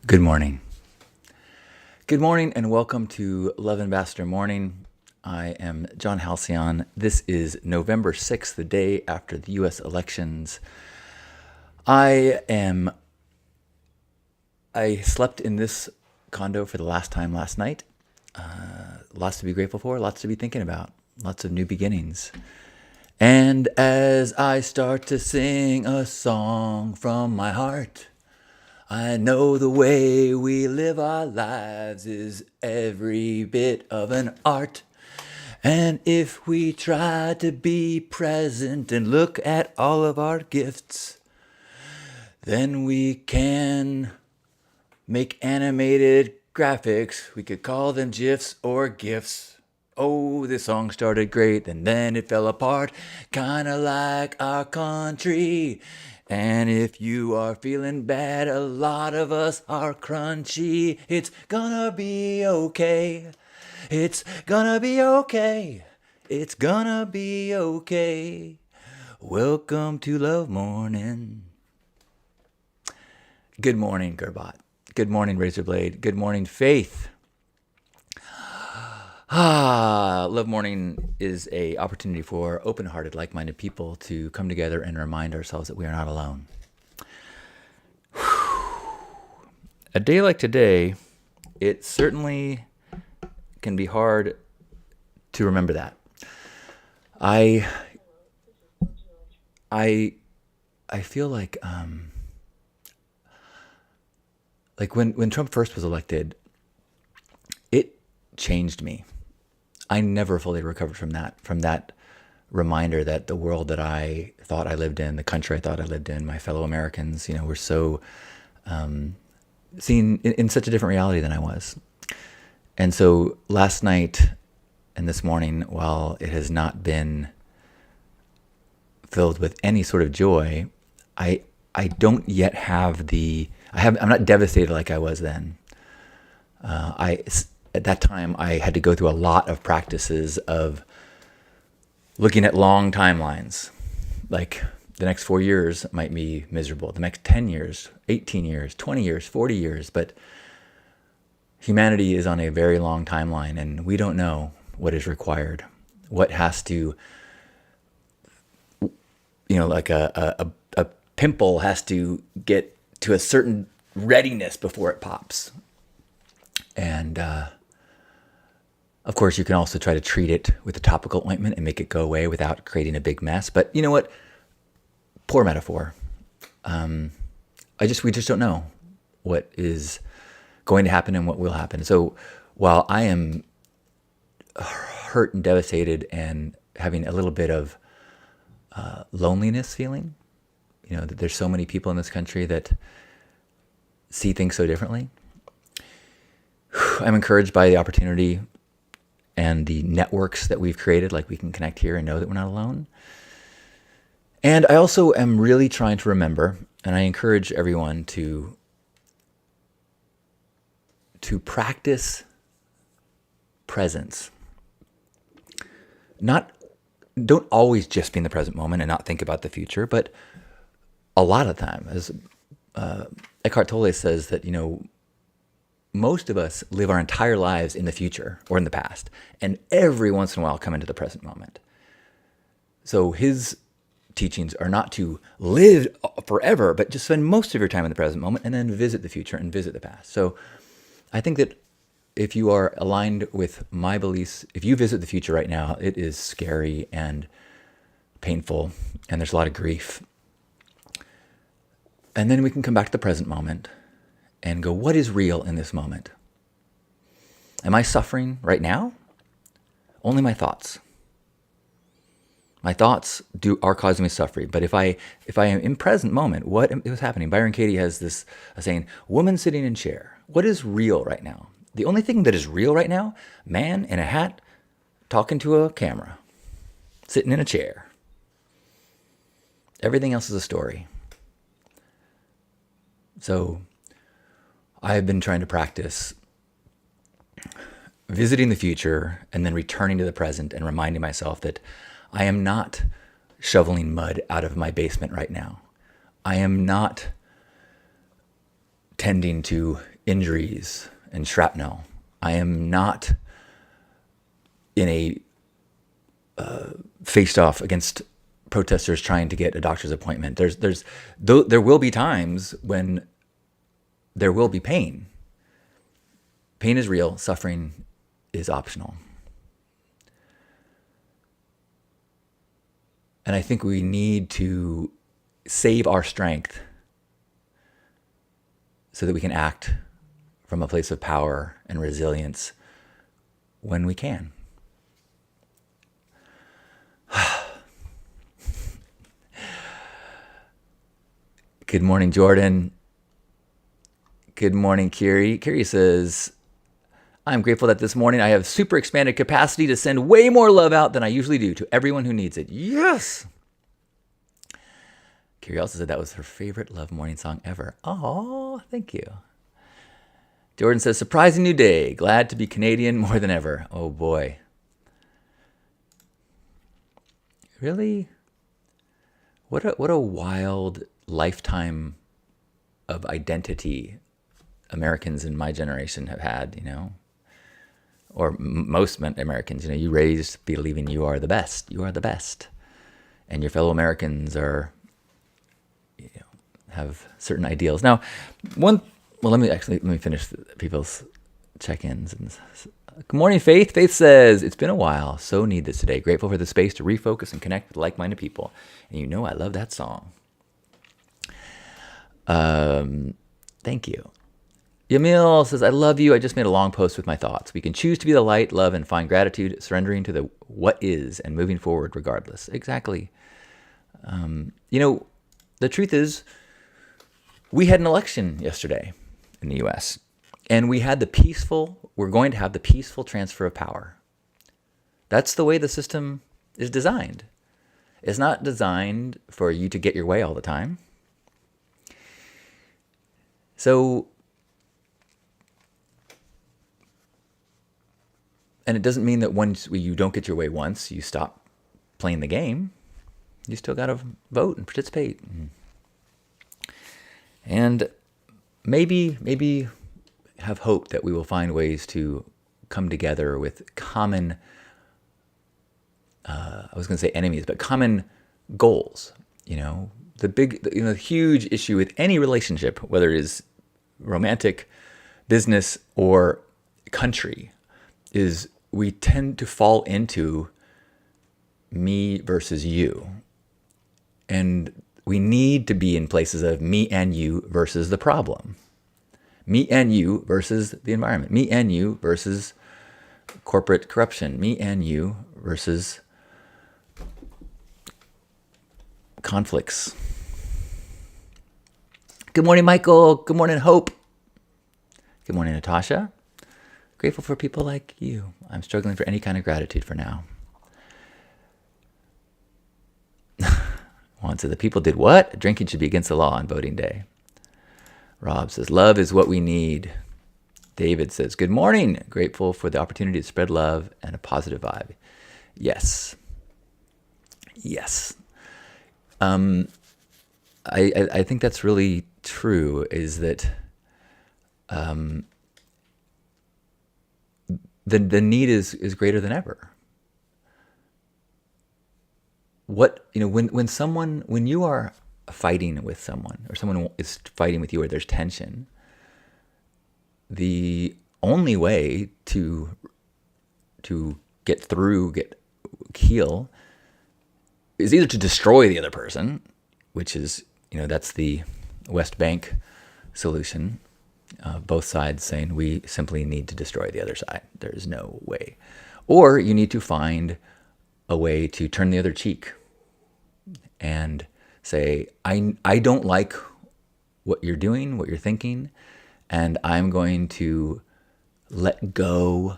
Good morning. Good morning and welcome to Love Ambassador Morning. I am John Halcyon. This is November 6th, the day after the U.S. elections. I slept in this condo for the last time last night. Lots to be grateful for, lots to be thinking about, lots of new beginnings. And as I start to sing a song from my heart, I know the way we live our lives is every bit of an art. And if we try to be present and look at all of our gifts, then we can make animated graphics. We could call them GIFs or GIFs. Oh, this song started great and then it fell apart, kinda like our country. And if you are feeling bad, a lot of us are crunchy. It's gonna be okay. It's gonna be okay. It's gonna be okay. Welcome to Love Morning. Good morning, Gerbot. Good morning, Razorblade. Good morning, Faith. Love Morning is a opportunity for open-hearted, like-minded people to come together and remind ourselves that we are not alone. A day like today, it certainly can be hard to remember that. I feel like when Trump first was elected, it changed me. I never fully recovered from that reminder that the world that I thought I lived in, the country I thought I lived in, my fellow Americans, were so seen in such a different reality than I was. And so last night and this morning, while it has not been filled with any sort of joy, I don't yet have I'm not devastated like I was then. At that time, I had to go through a lot of practices of looking at long timelines. Like the next 4 years might be miserable. The next 10 years, 18 years, 20 years, 40 years. But humanity is on a very long timeline, and we don't know what is required. What has to, like a pimple has to get to a certain readiness before it pops. And of course, you can also try to treat it with a topical ointment and make it go away without creating a big mess. But you know what? Poor metaphor. We just don't know what is going to happen and what will happen. So while I am hurt and devastated and having a little bit of loneliness feeling, that there's so many people in this country that see things so differently, I'm encouraged by the opportunity and the networks that we've created, like we can connect here and know that we're not alone. And I also am really trying to remember, and I encourage everyone to practice presence. Don't always just be in the present moment and not think about the future, but a lot of the time, as Eckhart Tolle says, that most of us live our entire lives in the future or in the past, and every once in a while come into the present moment. So his teachings are not to live forever, but just spend most of your time in the present moment and then visit the future and visit the past. So I think that if you are aligned with my beliefs, if you visit the future right now, it is scary and painful, and there's a lot of grief. And then we can come back to the present moment and go, what is real in this moment? Am I suffering right now? Only my thoughts. My thoughts are causing me suffering. But if I am in present moment, what is happening? Byron Katie has this saying, woman sitting in chair. What is real right now? The only thing that is real right now, man in a hat talking to a camera, sitting in a chair. Everything else is a story. So I have been trying to practice visiting the future and then returning to the present and reminding myself that I am not shoveling mud out of my basement right now. I am not tending to injuries and shrapnel. I am not in a faced off against protesters trying to get a doctor's appointment. There will be times when there will be pain. Pain is real. Suffering is optional. And I think we need to save our strength so that we can act from a place of power and resilience when we can. Good morning, Jordan. Good morning, Kiri. Kiri says, I'm grateful that this morning I have super expanded capacity to send way more love out than I usually do to everyone who needs it. Yes! Kiri also said that was her favorite love morning song ever. Oh, thank you. Jordan says, surprising new day. Glad to be Canadian more than ever. Oh, boy. Really? What a wild lifetime of identity Americans in my generation have had, you know, or most Americans. You know, you raised believing you are the best. You are the best, and your fellow Americans are, you know, have certain ideals. Now, let me finish people's check-ins. Good morning, Faith. Faith says, it's been a while. So need this today. Grateful for the space to refocus and connect with like-minded people. And you know I love that song. Thank you. Yamil says, I love you. I just made a long post with my thoughts. We can choose to be the light, love, and find gratitude, surrendering to the what is and moving forward regardless. Exactly. You know, the truth is, we had an election yesterday in the U.S., and we're going to have the peaceful transfer of power. That's the way the system is designed. It's not designed for you to get your way all the time. So, and it doesn't mean that once you don't get your way once, you stop playing the game. You still got to vote and participate. And maybe have hope that we will find ways to come together with common, I was going to say enemies, but common goals. You know, the huge issue with any relationship, whether it is romantic, business, or country, is we tend to fall into me versus you. And we need to be in places of me and you versus the problem. Me and you versus the environment. Me and you versus corporate corruption. Me and you versus conflicts. Good morning, Michael. Good morning, Hope. Good morning, Natasha. Grateful for people like you. I'm struggling for any kind of gratitude for now. Juan said, the people did what? Drinking should be against the law on voting day. Rob says, love is what we need. David says, good morning. Grateful for the opportunity to spread love and a positive vibe. Yes. Yes. I think that's really true, is that the need is greater than ever. When you are fighting with someone, or someone is fighting with you, or there's tension, the only way to heal is either to destroy the other person, which is, that's the West Bank solution. Both sides saying we simply need to destroy the other side. There is no way. Or you need to find a way to turn the other cheek and say, I don't like what you're doing, what you're thinking, and I'm going to let go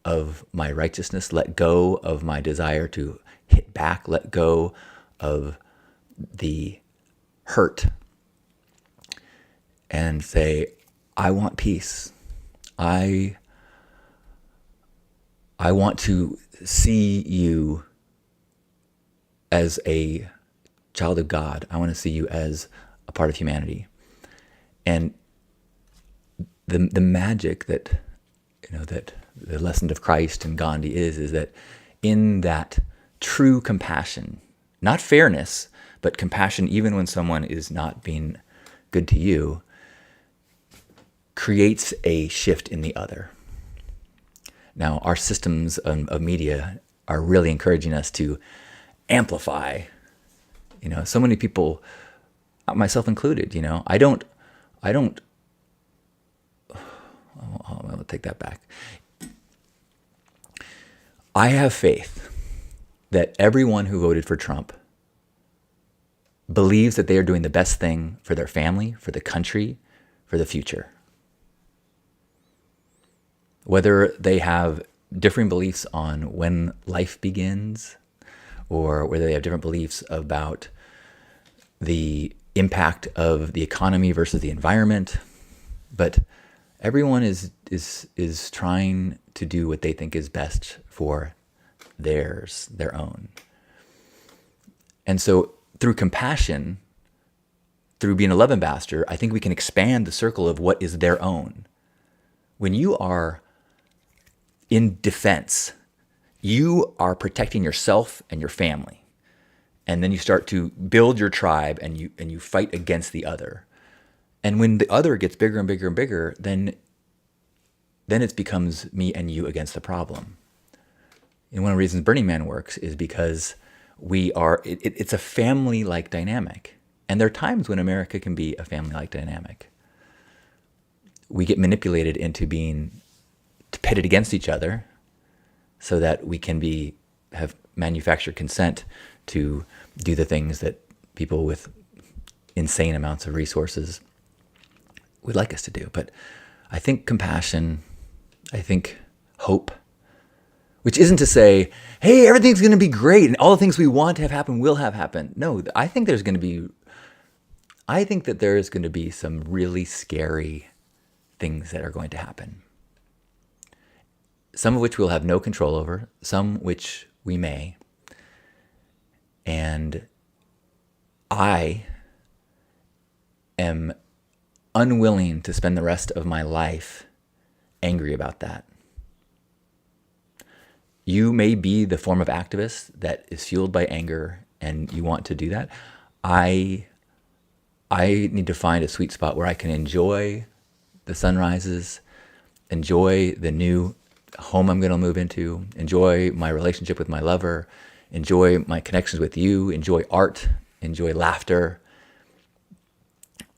of my righteousness, let go of my desire to hit back, let go of the hurt, and say, I want peace. I want to see you as a child of God. I want to see you as a part of humanity. And the magic that, that the lesson of Christ and Gandhi is that in that true compassion, not fairness, but compassion, even when someone is not being good to you, creates a shift in the other. Now, our systems of media are really encouraging us to amplify. So many people, myself included, I'll take that back. I have faith that everyone who voted for Trump believes that they are doing the best thing for their family, for the country, for the future. Whether they have differing beliefs on when life begins, or whether they have different beliefs about the impact of the economy versus the environment, but everyone is trying to do what they think is best for their own. And so through compassion, through being a love ambassador, I think we can expand the circle of what is their own. When you are in defense, you are protecting yourself and your family. And then you start to build your tribe and you fight against the other. And when the other gets bigger and bigger and bigger, then it becomes me and you against the problem. And one of the reasons Burning Man works is because it's a family-like dynamic. And there are times when America can be a family-like dynamic. We get manipulated into being pitted against each other so that we can have manufactured consent to do the things that people with insane amounts of resources would like us to do. But I think compassion, I think hope, which isn't to say, hey, everything's going to be great and all the things we want to have happen will have happen. No, I think that there is going to be some really scary things that are going to happen. Some of which we'll have no control over, some which we may. And I am unwilling to spend the rest of my life angry about that. You may be the form of activist that is fueled by anger and you want to do that. I need to find a sweet spot where I can enjoy the sunrises, enjoy the new home I'm going to move into, enjoy my relationship with my lover, enjoy my connections with you, enjoy art, enjoy laughter,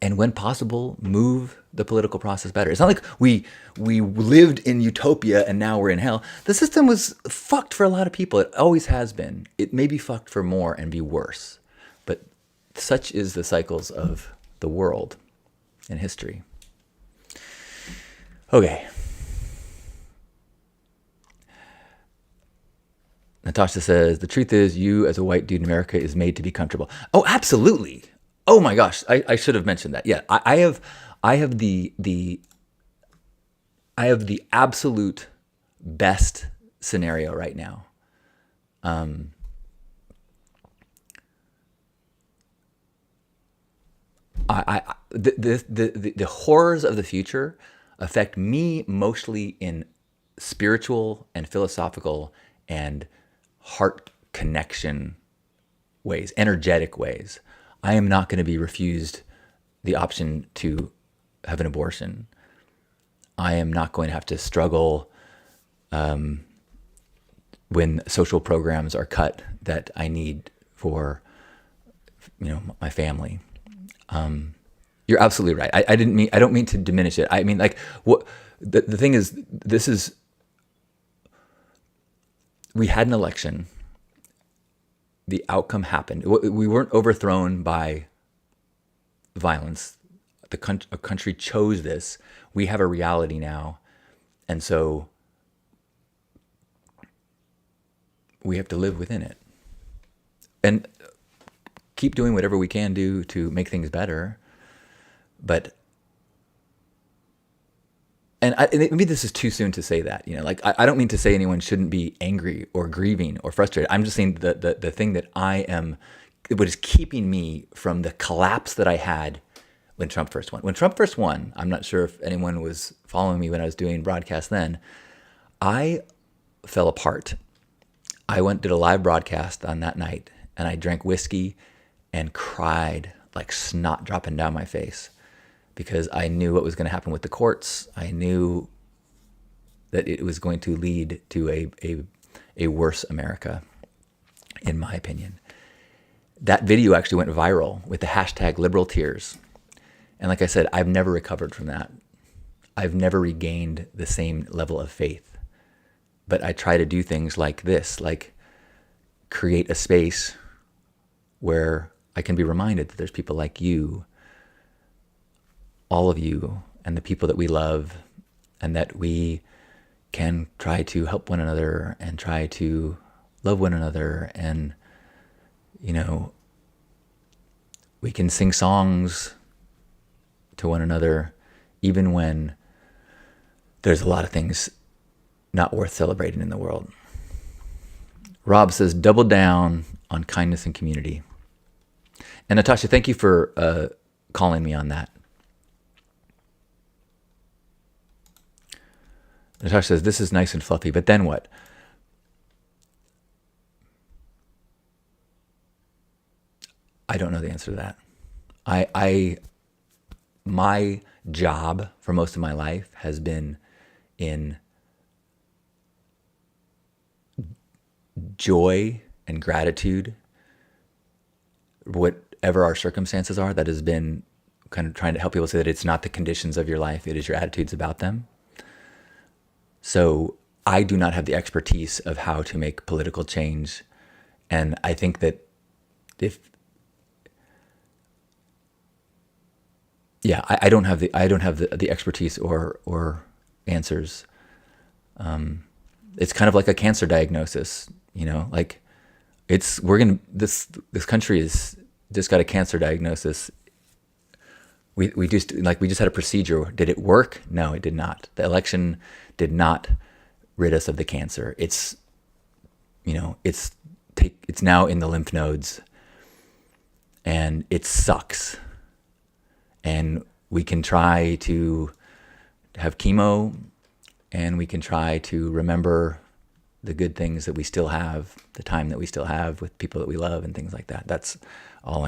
and when possible, move the political process better. It's not like we lived in utopia and now we're in hell. The system was fucked for a lot of people. It always has been. It may be fucked for more and be worse, but such is the cycles of the world and history. Okay. Natasha says, the truth is you as a white dude in America is made to be comfortable. Oh, absolutely. Oh my gosh. I should have mentioned that. Yeah. I have the absolute best scenario right now. The horrors of the future affect me mostly in spiritual and philosophical and heart connection ways, energetic ways. I am not going to be refused the option to have an abortion. I am not going to have to struggle when social programs are cut that I need for, my family. You're absolutely right. I don't mean to diminish it. I mean, like, what the thing is, we had an election. The outcome happened. We weren't overthrown by violence. A country chose this. We have a reality now. And so we have to live within it. And keep doing whatever we can do to make things better. But, and maybe this is too soon to say that, I don't mean to say anyone shouldn't be angry or grieving or frustrated. I'm just saying the thing that what is keeping me from the collapse that I had when Trump first won. When Trump first won, I'm not sure if anyone was following me when I was doing broadcast then, I fell apart. I did a live broadcast on that night, and I drank whiskey and cried like snot dropping down my face because I knew what was going to happen with the courts. I knew that it was going to lead to a worse America, in my opinion. That video actually went viral with the hashtag liberal tears. And like I said, I've never recovered from that. I've never regained the same level of faith. But I try to do things like this, like create a space where I can be reminded that there's people like you, all of you, and the people that we love, and that we can try to help one another and try to love one another. And, you know, we can sing songs to one another, even when there's a lot of things not worth celebrating in the world. Rob says, double down on kindness and community. And Natasha, thank you for calling me on that. Natasha says, this is nice and fluffy, but then what? I don't know the answer to that. My job for most of my life has been in joy and gratitude, whatever our circumstances are. That has been kind of trying to help people say that it's not the conditions of your life, it is your attitudes about them. So I do not have the expertise of how to make political change. And I think that I don't have the expertise or answers. It's kind of like a cancer diagnosis, you know, like this country is just got a cancer diagnosis. We just had a procedure. Did it work? No, it did not. The election did not rid us of the cancer. It's now in the lymph nodes, and it sucks. And we can try to have chemo, and we can try to remember the good things that we still have, the time that we still have with people that we love and things like that. That's all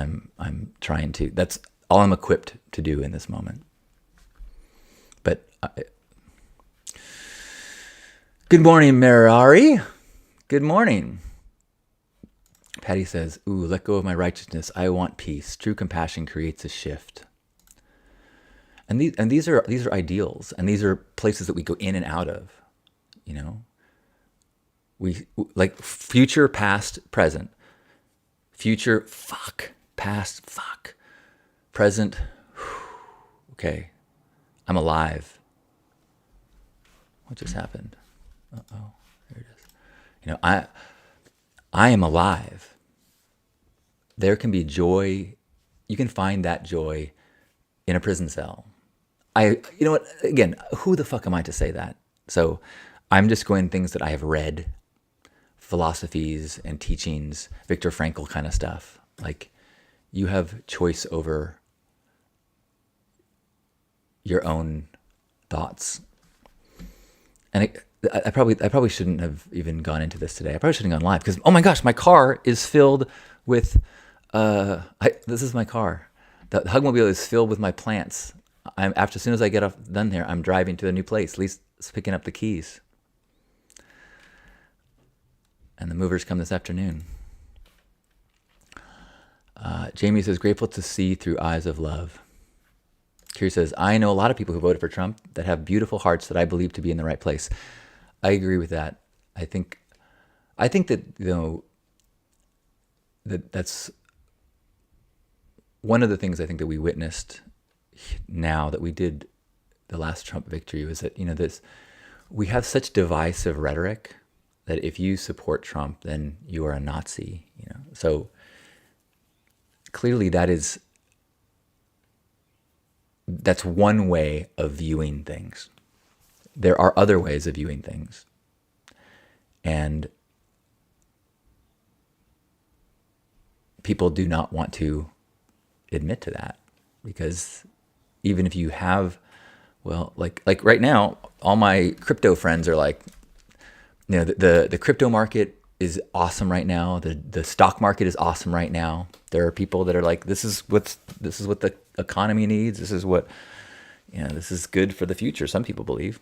that's all I'm equipped to do in this moment. But good morning, Merari. Good morning. Patty says, ooh, let go of my righteousness. I want peace. True compassion creates a shift. And these are ideals, and these are places that we go in and out of, you know. We like future, past, present. Future, fuck. Past, fuck. Present, okay. I'm alive. What just happened? Uh-oh, there it is. You know, I am alive. There can be joy. You can find that joy in a prison cell. You know what? Again, who the fuck am I to say that? So I'm just going things that I have read, philosophies and teachings, Viktor Frankl kind of stuff. Like, you have choice over your own thoughts. And I probably shouldn't have even gone into this today. I probably shouldn't have gone live because, oh my gosh, my car is filled with, this is my car. The Hugmobile is filled with my plants. As soon as I get done here, I'm driving to the new place, at least picking up the keys. And the movers come this afternoon. Jamie says, grateful to see through eyes of love. Kiri says, I know a lot of people who voted for Trump that have beautiful hearts that I believe to be in the right place. I agree with that. I think that, you know, that's one of the things I think that we witnessed now that we did the last Trump victory was that, you know, we have such divisive rhetoric that if you support Trump, then you are a Nazi, you know. So clearly that's one way of viewing things. There are other ways of viewing things. And people do not want to admit to that because even if you have, well, like right now, all my crypto friends are like, the crypto market is awesome right now. The stock market is awesome right now. There are people that are like, this is what the economy needs. This is what, this is good for the future. Some people believe.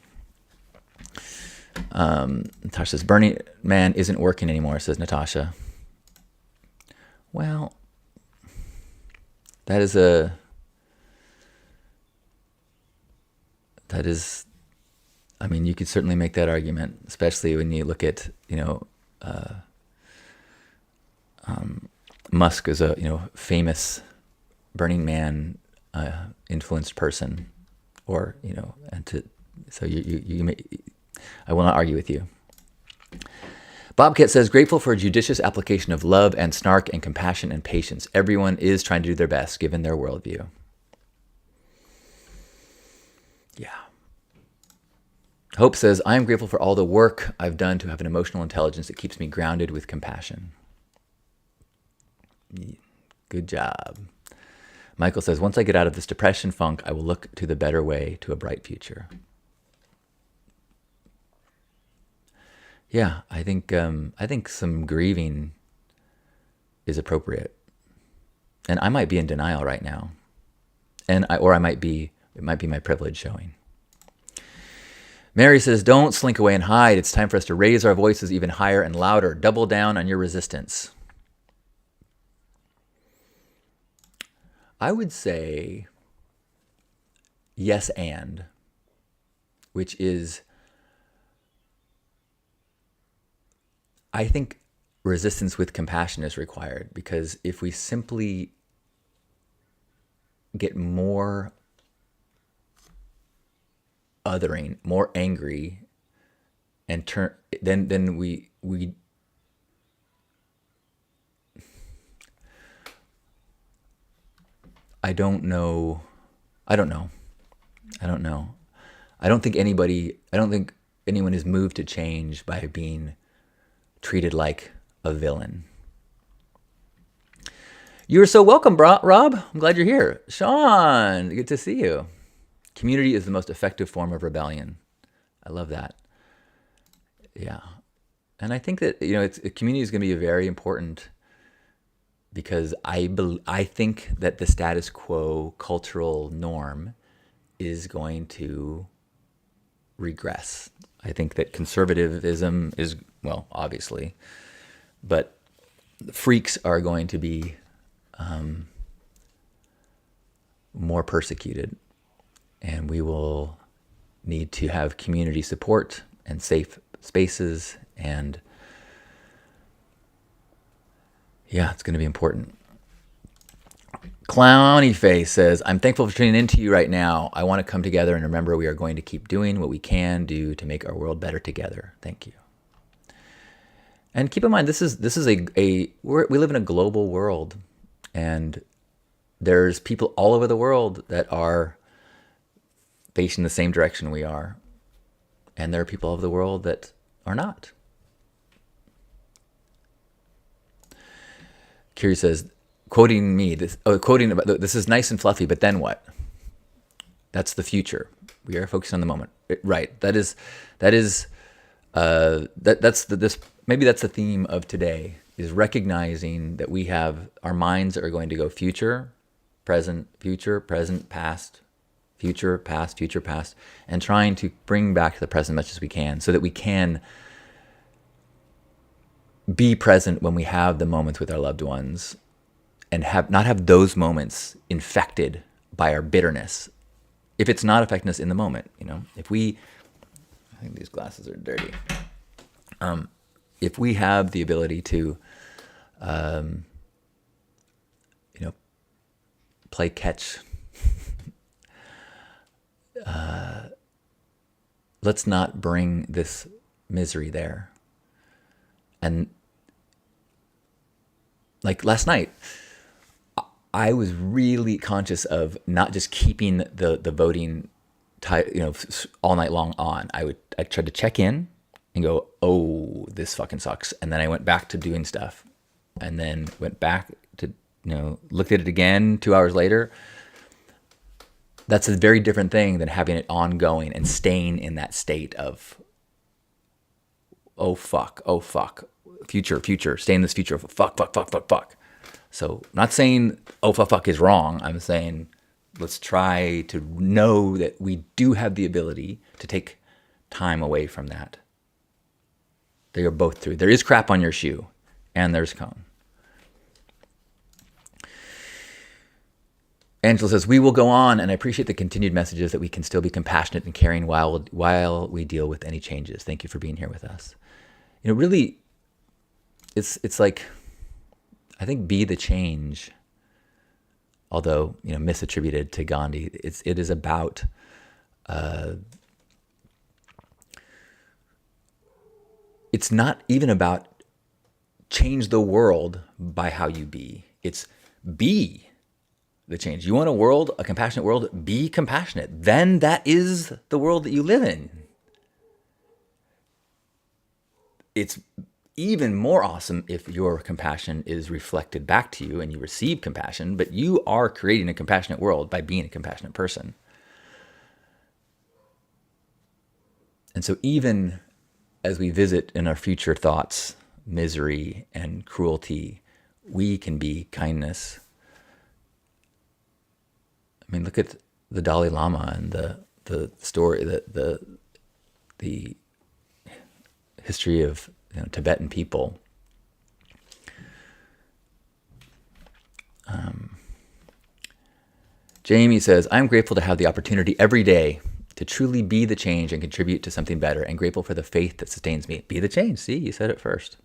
Natasha says, Burning Man isn't working anymore, says Natasha. Well, that is, I mean, you could certainly make that argument, especially when you look at, Musk is a, famous Burning Man influenced person, or, so you may, I will not argue with you. Bobcat says, grateful for a judicious application of love and snark and compassion and patience. Everyone is trying to do their best given their worldview. Yeah. Hope says, I am grateful for all the work I've done to have an emotional intelligence that keeps me grounded with compassion. Good job. Michael says, once I get out of this depression funk, I will look to the better way, to a bright future. Yeah, I think some grieving is appropriate. And I might be in denial right now. It might be my privilege showing. Mary says, don't slink away and hide. It's time for us to raise our voices even higher and louder. Double down on your resistance. I would say yes and, which is, I think resistance with compassion is required, because if we simply get more othering, more angry, and then we I don't know. I don't think anyone is moved to change by being treated like a villain. You're so welcome, Rob. I'm glad you're here. Sean, good to see you. Community is the most effective form of rebellion. I love that. Yeah. And I think that, community is going to be very important, because I think that the status quo cultural norm is going to regress. I think that conservatism is, well, obviously, but freaks are going to be more persecuted, and we will need to have community support and safe spaces, and yeah, it's going to be important. Clowny Face says, I'm thankful for tuning in to you right now. I want to come together and remember we are going to keep doing what we can do to make our world better together. Thank you. And keep in mind, we live in a global world, and there's people all over the world that are facing the same direction we are. And there are people all over the world that are not. Curie says, quoting me, this is nice and fluffy, but then what? That's the future. We are focusing on the moment. Right. That's the theme of today, is recognizing that we have, our minds are going to go future, present, past, future, past, and trying to bring back the present as much as we can, so that we can be present when we have the moments with our loved ones, and not have those moments infected by our bitterness. If it's not affecting us in the moment, I think these glasses are dirty. If we have the ability to, play catch, let's not bring this misery there. And like last night, I was really conscious of not just keeping the voting, all night long on. I tried to check in and go, oh, this fucking sucks. And then I went back to doing stuff, and then went back to, looked at it again 2 hours later. That's a very different thing than having it ongoing and staying in that state of, oh fuck, future, stay in this future of fuck. So I'm not saying oh fuck is wrong. I'm saying let's try to know that we do have the ability to take time away from that. They are both true. There is crap on your shoe, and there's cone. Angela says, we will go on, and I appreciate the continued messages that we can still be compassionate and caring while we deal with any changes. Thank you for being here with us. Really, it's like, I think be the change, although, misattributed to Gandhi, it is about it's not even about change the world by how you be. It's be the change. You want a compassionate world? Be compassionate. Then that is the world that you live in. It's even more awesome if your compassion is reflected back to you and you receive compassion, but you are creating a compassionate world by being a compassionate person. And so even as we visit in our future thoughts, misery and cruelty, we can be kindness. I mean, look at the Dalai Lama and the story, the history of Tibetan people. Jamie says, I'm grateful to have the opportunity every day to truly be the change and contribute to something better, and grateful for the faith that sustains me. Be the change. See, you said it first.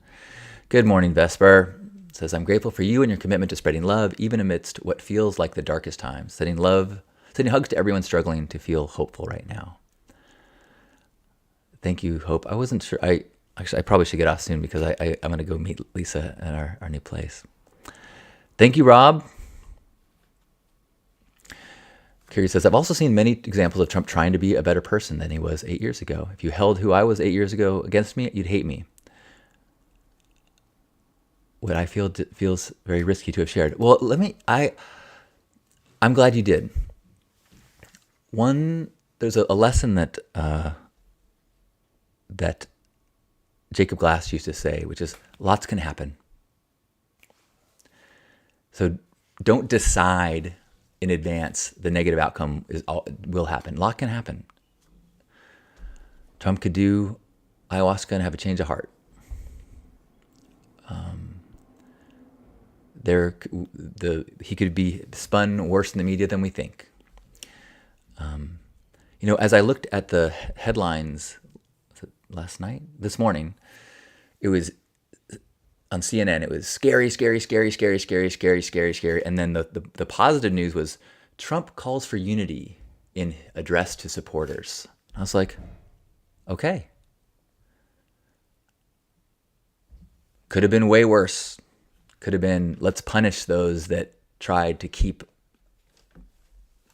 Good morning, Vesper. Says, I'm grateful for you and your commitment to spreading love, even amidst what feels like the darkest times. Sending hugs to everyone struggling to feel hopeful right now. Thank you, Hope. I wasn't sure. I probably should get off soon because I'm going to go meet Lisa at our new place. Thank you, Rob. Carrie says, I've also seen many examples of Trump trying to be a better person than he was 8 years ago. If you held who I was 8 years ago against me, you'd hate me. What I feel feels very risky to have shared. Well, I'm glad you did. There's a lesson that Jacob Glass used to say, which is lots can happen. So don't decide in advance the negative outcome will happen. A lot can happen. Trump could do ayahuasca and have a change of heart. He could be spun worse in the media than we think. As I looked at the headlines this morning, it was on CNN. It was scary, and then the positive news was Trump calls for unity in address to supporters. I was like, okay, could have been way worse. Could have been, let's punish those that tried to keep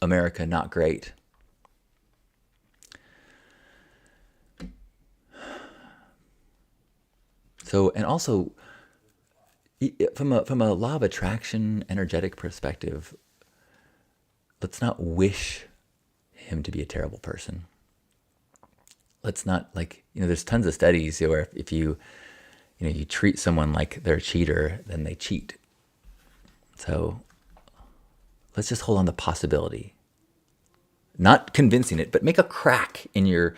America not great. So, and also, from a law of attraction, energetic perspective, let's not wish him to be a terrible person. Let's not, there's tons of studies where if you treat someone like they're a cheater, then they cheat. So let's just hold on the possibility. Not convincing it, but make a crack in your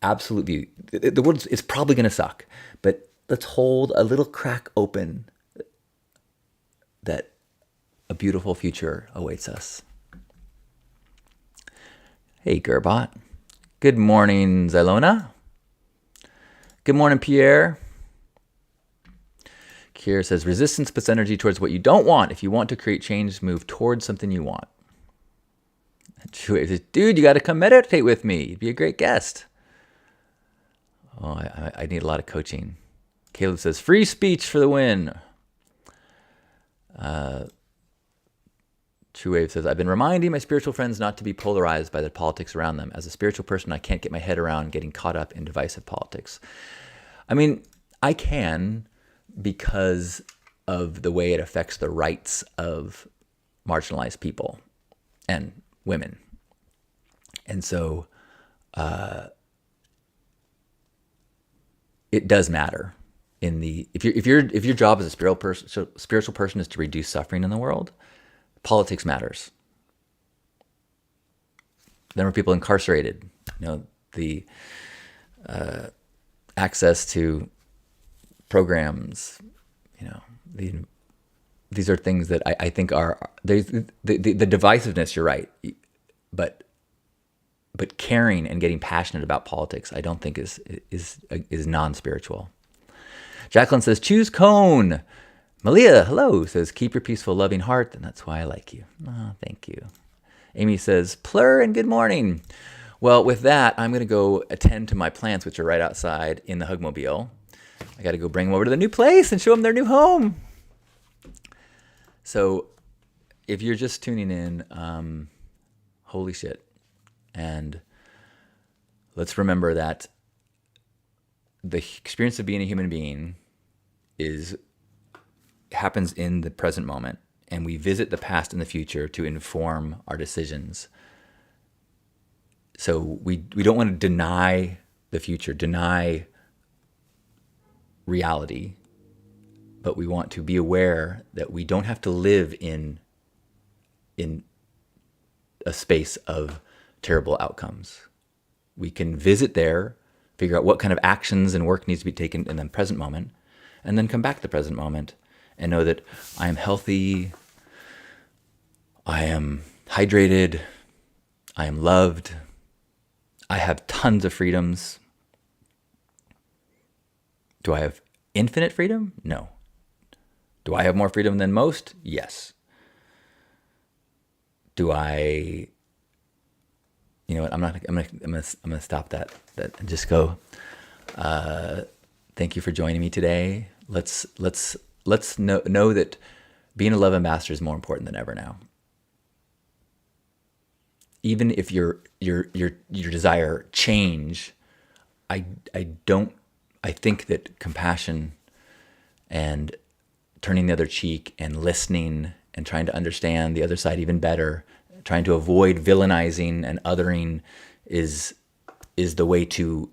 absolute view. The world is probably going to suck, but let's hold a little crack open that a beautiful future awaits us. Hey, Gerbot. Good morning, Zylona. Good morning, Pierre. Kier says, resistance puts energy towards what you don't want. If you want to create change, move towards something you want. Dude, you got to come meditate with me. You'd be a great guest. Oh, I need a lot of coaching. Caleb says, free speech for the win. True Wave says, I've been reminding my spiritual friends not to be polarized by the politics around them. As a spiritual person, I can't get my head around getting caught up in divisive politics. I mean, I can, because of the way it affects the rights of marginalized people. And women. And so it does matter if your job as a spiritual person is to reduce suffering in the world, politics matters. The number of people incarcerated, the access to programs, these are things that I think are the divisiveness. You're right, but caring and getting passionate about politics, I don't think is non-spiritual. Jacqueline says, choose cone. Malia, hello, says, keep your peaceful, loving heart, and that's why I like you. Oh, thank you. Amy says, plur and good morning. Well, with that, I'm going to go attend to my plants, which are right outside in the Hugmobile. I got to go bring them over to the new place and show them their new home. So if you're just tuning in, holy shit. And let's remember that the experience of being a human being happens in the present moment, and we visit the past and the future to inform our decisions. So we don't want to deny the future, deny reality, but we want to be aware that we don't have to live in a space of terrible outcomes. We can visit there, figure out what kind of actions and work needs to be taken in the present moment, and then come back to the present moment and know that I am healthy, I am hydrated, I am loved, I have tons of freedoms. Do I have infinite freedom? No. Do I have more freedom than most? Yes. Do I? You know what? I'm gonna stop that and just go. Thank you for joining me today. Let's know that being a love ambassador is more important than ever now. Even if your desire change, I think that compassion and turning the other cheek and listening and trying to understand the other side even better, trying to avoid villainizing and othering is the way to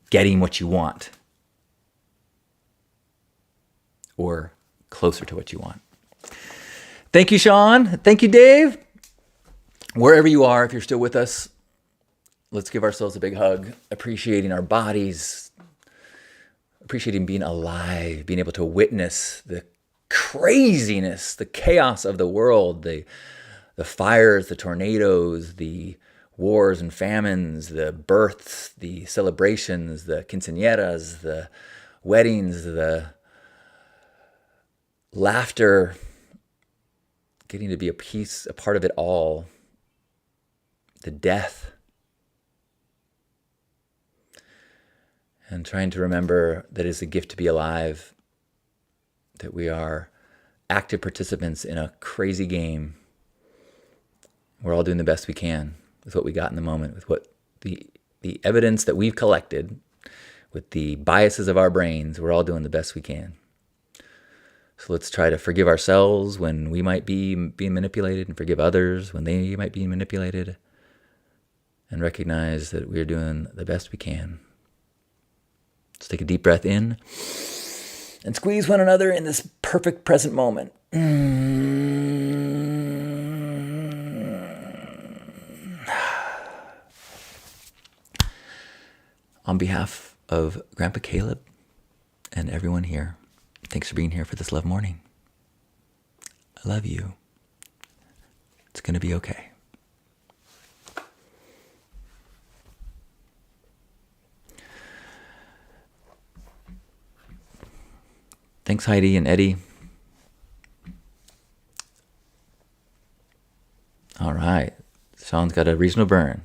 getting what you want, or closer to what you want. Thank you, Sean. Thank you, Dave. Wherever you are, if you're still with us, let's give ourselves a big hug, appreciating our bodies, appreciating being alive, being able to witness the craziness, the chaos of the world, the fires, the tornadoes, the wars and famines, the births, the celebrations, the quinceañeras, the weddings, the laughter, getting to be a part of it all, the death, and trying to remember that it's a gift to be alive, that we are active participants in a crazy game. We're all doing the best we can with what we got in the moment, with what the evidence that we've collected, with the biases of our brains. We're all doing the best we can. So let's try to forgive ourselves when we might be being manipulated, and forgive others when they might be manipulated, and recognize that we're doing the best we can. Let's take a deep breath in and squeeze one another in this perfect present moment. On behalf of Grandpa Caleb and everyone here, thanks for being here for this love morning. I love you. It's going to be okay. Thanks, Heidi and Eddie. All right. Sean's got a regional burn.